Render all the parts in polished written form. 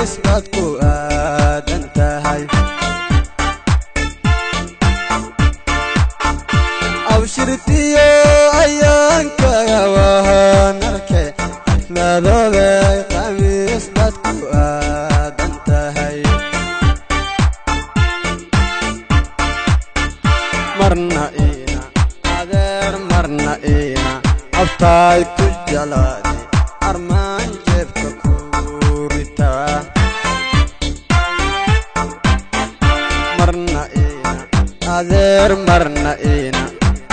isbadku aadan tahay awshirtiyo ayaankaga waan arkay xafladooda khamiis badku aadan tahay marna ina adeer marna ina abtaay ku jalaadi armaan jeebka ku ritaa marna ina adeer marna ina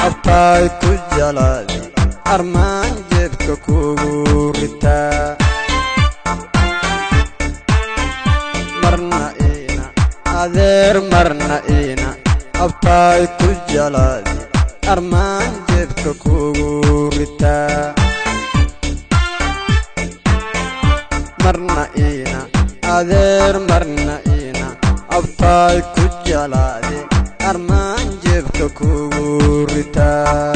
abtaay ku jalaadi armaan jeebka kugu ritaa marna ina adeer marna ina abtaay ku jalaadi armaan jeebka kugu ritaa marna ina adeer marna ina abtaay ku jalaadi armaan jeebka kugu ritaa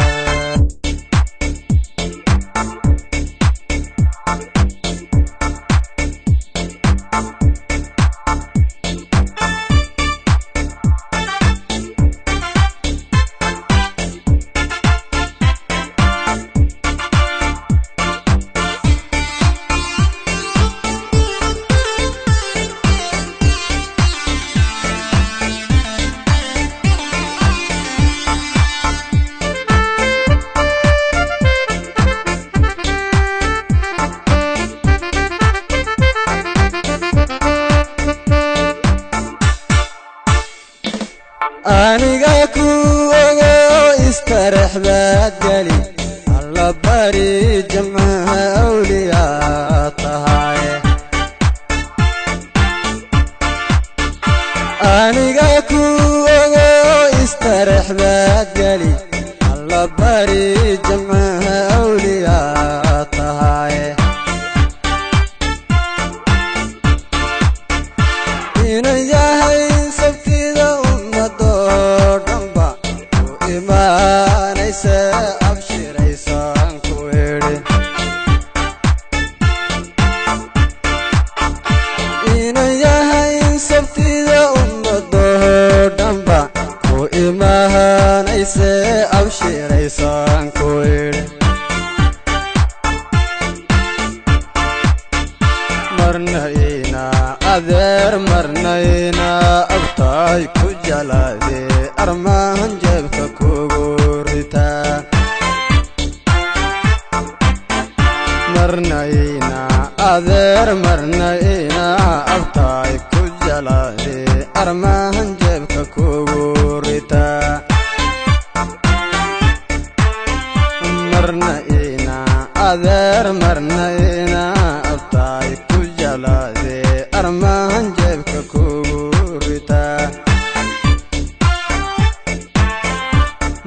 aniga ku ogo istarax baad gali alla bari jamaha awliyaa tahay aniga ku ogo istarax baad gali alla bari jamaha awliyaa tahay ina yahay sabtida imaanaysa abshiraysaan ku idhi ina yahay sabtida ummadoo dhanba ku imaanaysa abshiraysaan ku idhi marna ina adeer marna ina abtaay ku jalaade armaan jeebka kugu ritaa marna ina adeer marna ina abtaay ku jalaade armaan jeebka kugu ritaa marna ina adeer marna ina abtaay ku jalaade armaan jeebka kugu ritaa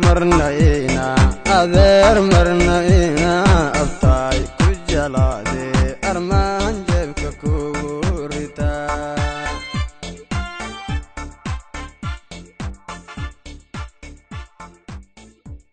marna ina adeer marna ina abtaay ku jalaade